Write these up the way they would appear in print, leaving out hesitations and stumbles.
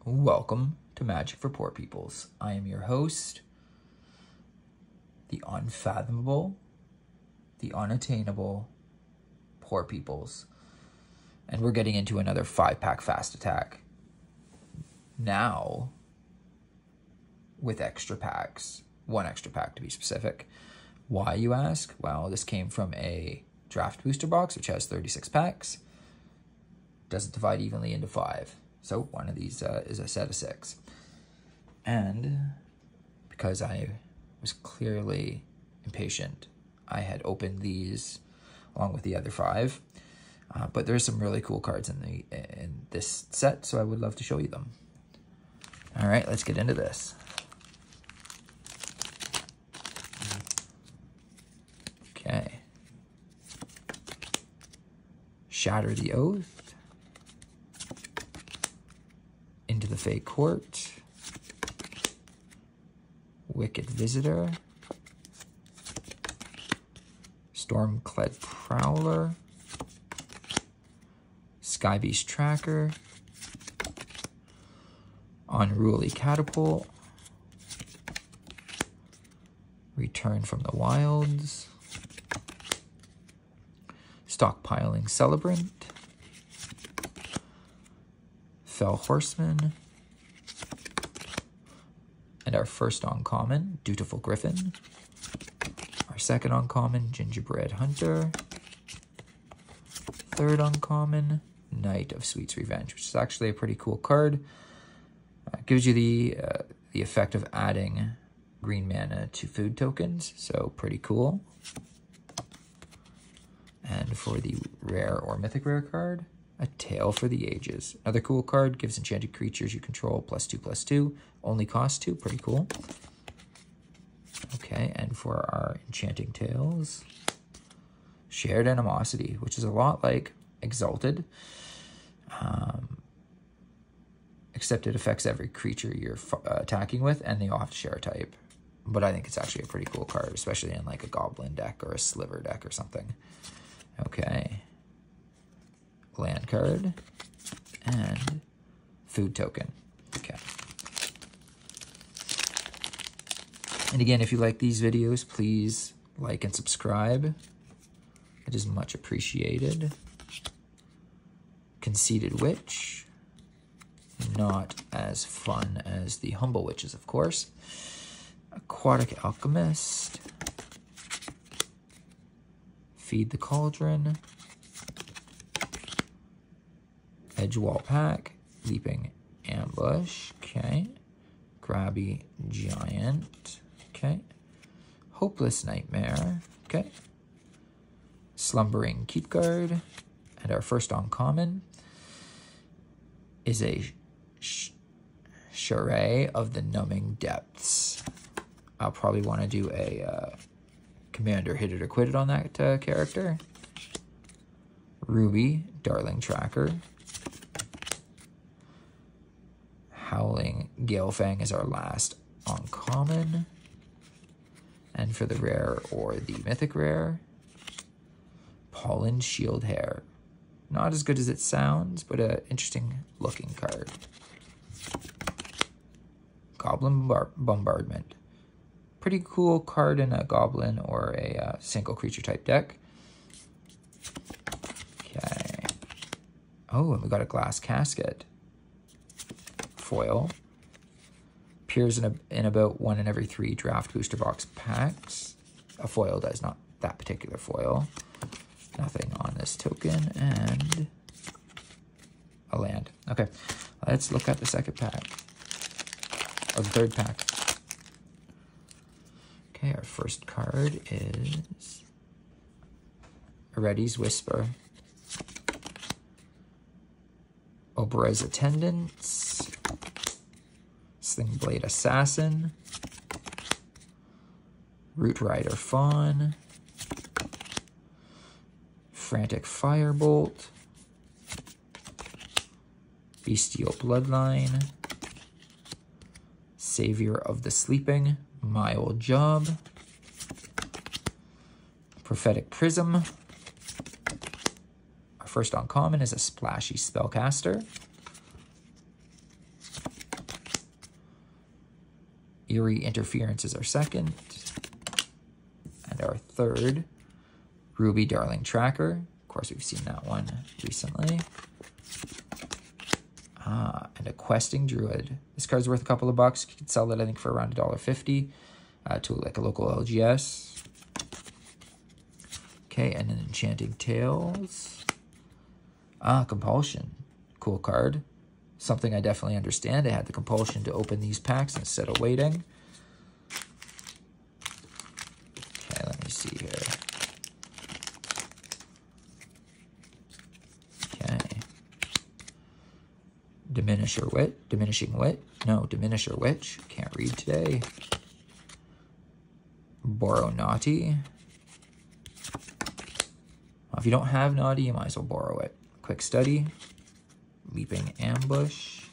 Welcome to Magic for Poor Peoples. I am your host, the unfathomable, the unattainable Poor Peoples. And we're getting into another 5-pack fast attack. Now, with extra packs. 1 extra pack to be specific. Why, you ask? Well, this came from a draft booster box, which has 36 packs. Doesn't divide evenly into 5. So one of these is a set of 6. And because I was clearly impatient, I had opened these along with the other 5. But there's some really cool cards in this set, so I would love to show you them. All right, let's get into this. Okay. Shatter the Oath. Into the Fey Court. Wicked Visitor. Stormclad Prowler. Skybeast Tracker. Unruly Catapult. Return from the Wilds. Stockpiling Celebrant. Fell Horseman. And our first uncommon, Dutiful Griffin. Our second uncommon, Gingerbread Hunter. Third uncommon, Knight of Sweet's Revenge, which is actually a pretty cool card. Gives you the effect of adding green mana to food tokens, so pretty cool. And for the rare or mythic rare card, a Tale for the Ages. Another cool card, gives enchanted creatures you control +2/+2, only cost 2, pretty cool. Okay, and for our Enchanting Tales, Shared Animosity, which is a lot like Exalted, except it affects every creature you're attacking with, and they all have to share a type. But I think it's actually a pretty cool card, especially in like a Goblin deck or a Sliver deck or something. Okay. Land card. And food token. Okay. And again, if you like these videos, please like and subscribe. It is much appreciated. Conceited Witch. Not as fun as the Humble Witches, of course. Aquatic Alchemist. Feed the Cauldron. Edgewall Pack. Leaping Ambush. Okay. Grabby Giant. Okay. Hopeless Nightmare. Okay. Slumbering Keepguard. And our first uncommon is a Charade of the Numbing Depths. I'll probably want to do a Commander Hit It or Quit It on that character. Ruby, Darling Tracker. Howling Galefang is our last uncommon. And for the rare or the mythic rare, Pollen Shield Hair. Not as good as it sounds, but an interesting looking card. Goblin Bombardment. Pretty cool card in a Goblin or a single creature type deck. Okay. Oh, and we got a Glass Casket. Foil. Appears in about 1 in every 3 draft booster box packs. A foil does, not that particular foil. Nothing on this token, and a land. Okay, let's look at the second pack. Or the third pack. Okay, our first card is Eretti's Whisper. Oberez Attendants. Slingblade Assassin. Root Rider Fawn. Frantic Firebolt. Bestial Bloodline. Savior of the Sleeping. My Old Job. Prophetic Prism. Our first uncommon is a Splashy Spellcaster. Eerie Interference is our second. And our third, Ruby Darling Tracker. Of course, we've seen that one recently. And a Questing Druid. This card's worth a couple of bucks. You could sell it, I think, for around $1.50 to like a local LGS. Okay, and then Enchanting Tales. Compulsion. Cool card. Something I definitely understand. I had the compulsion to open these packs instead of waiting. Okay, let me see here. Okay. Diminisher Wit. Diminishing Wit. No, Diminisher Witch. Can't read today. Borrow Naughty. Well, if you don't have Naughty, you might as well borrow it. Quick Study. Leaping Ambush.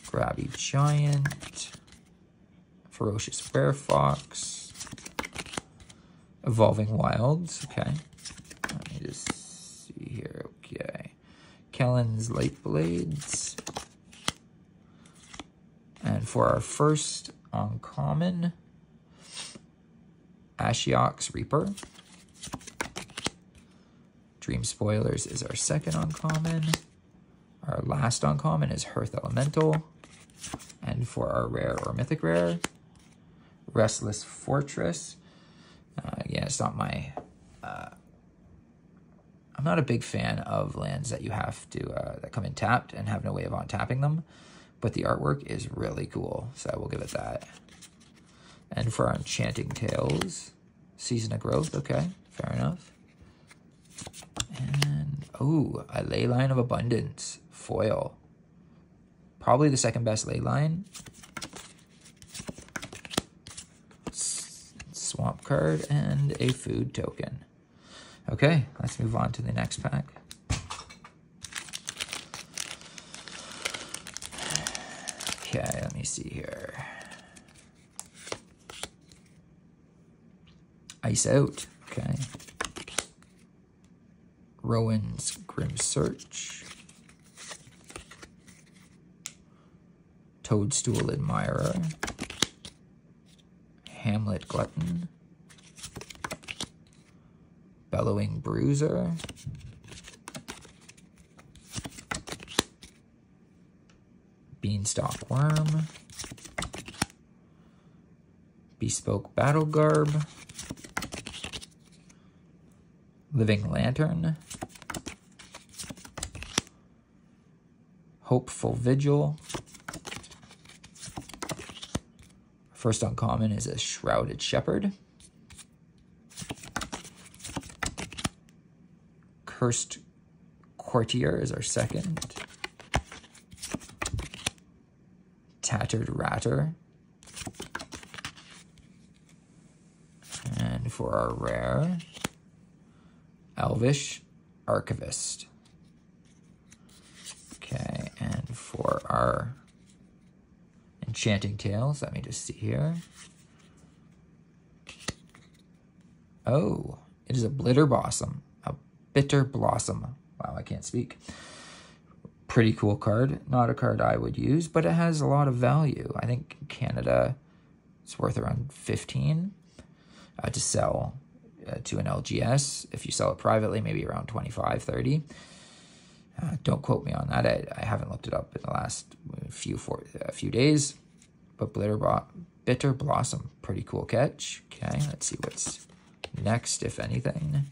Grabby Giant. Ferocious Werefox. Evolving Wilds. Okay. Let me just see here. Okay. Kellen's Light Blades. And for our first uncommon, Ashiok's Reaper. Dream Spoilers is our second uncommon. Our last uncommon is Hearth Elemental. And for our rare or mythic rare, Restless Fortress. Yeah, it's not my... I'm not a big fan of lands that you have to, that come in tapped and have no way of untapping them. But the artwork is really cool, so I will give it that. And for our Enchanting Tales, Season of Growth, okay, fair enough. And, oh, a Leyline of Abundance, foil. Probably the second best Leyline. Swamp card and a food token. Okay, let's move on to the next pack. Okay, let me see here. Ice Out, okay. Rowan's Grim Search. Toadstool Admirer. Hamlet Glutton. Bellowing Bruiser. Beanstalk Worm. Bespoke Battle Garb. Living Lantern. Hopeful Vigil. First uncommon is a Shrouded Shepherd. Cursed Courtier is our second. Tattered Ratter. And for our rare, Elvish Archivist. Okay, and for our Enchanting Tales, let me just see here. Oh, it is a Bitter Blossom. A Bitter Blossom. Wow, I can't speak. Pretty cool card. Not a card I would use, but it has a lot of value. I think in Canada it's worth around 15 to sell to an LGS. If you sell it privately, maybe around 25, 30. Don't quote me on that. I haven't looked it up in the last few days. But Bitter Blossom, pretty cool catch. Okay, let's see what's next, if anything.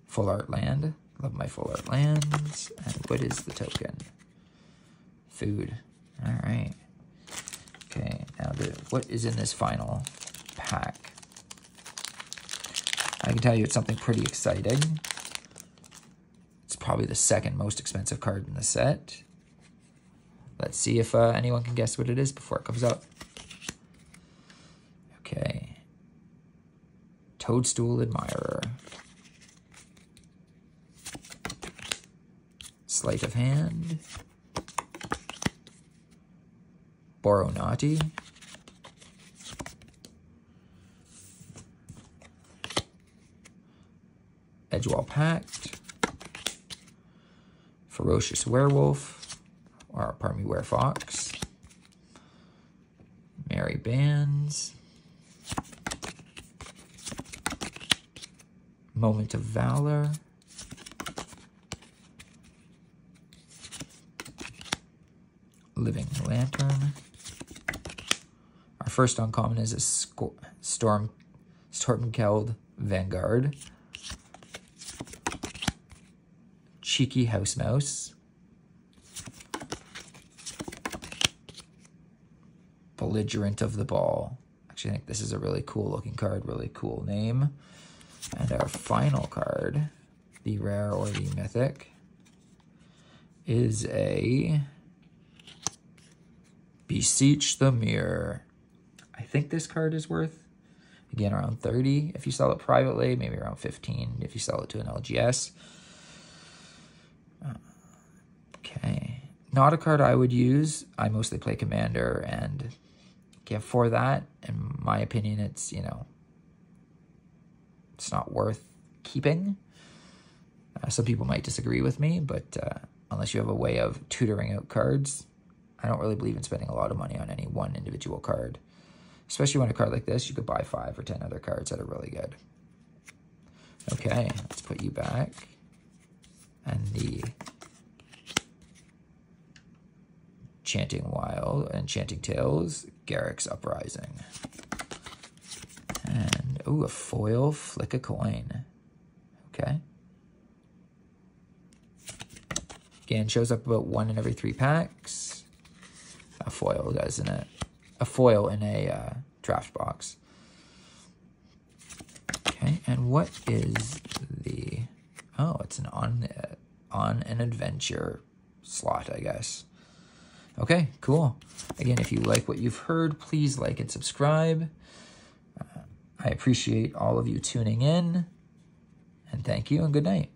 Full Art Land. Love my Full Art Lands. And what is the token? Food. All right. Okay, now what is in this final pack? I can tell you it's something pretty exciting. It's probably the second most expensive card in the set. Let's see if anyone can guess what it is before it comes up. Okay. Toadstool Admirer. Sleight of Hand. Borrow Naughty. Edgewall Pact. Ferocious Werewolf. Or, pardon me, Werefox. Legendary Bands. Moment of Valor. Living Lantern. Our first uncommon is a Stormkeld Vanguard. Cheeky House Mouse. Belligerent of the Ball. Actually, I think this is a really cool looking card, really cool name. And our final card, the rare or the mythic, is a Beseech the Mirror. I think this card is worth, again, around 30 if you sell it privately, maybe around 15 if you sell it to an LGS. Okay. Not a card I would use. I mostly play Commander, and for that, in my opinion, it's, you know, it's not worth keeping. Some people might disagree with me, but unless you have a way of tutoring out cards, I don't really believe in spending a lot of money on any one individual card. Especially when a card like this, you could buy 5 or 10 other cards that are really good. Okay, let's put you back. And the Chanting Wild and Chanting Tales, Garrick's Uprising. And, ooh, a foil Flick a Coin. Okay. Again, shows up about 1 in every 3 packs. A foil, doesn't it? A foil in a draft box. Okay, and what is the... Oh, it's an on an adventure slot, I guess. Okay, cool. Again, if you like what you've heard, please like and subscribe. I appreciate all of you tuning in. And thank you and good night.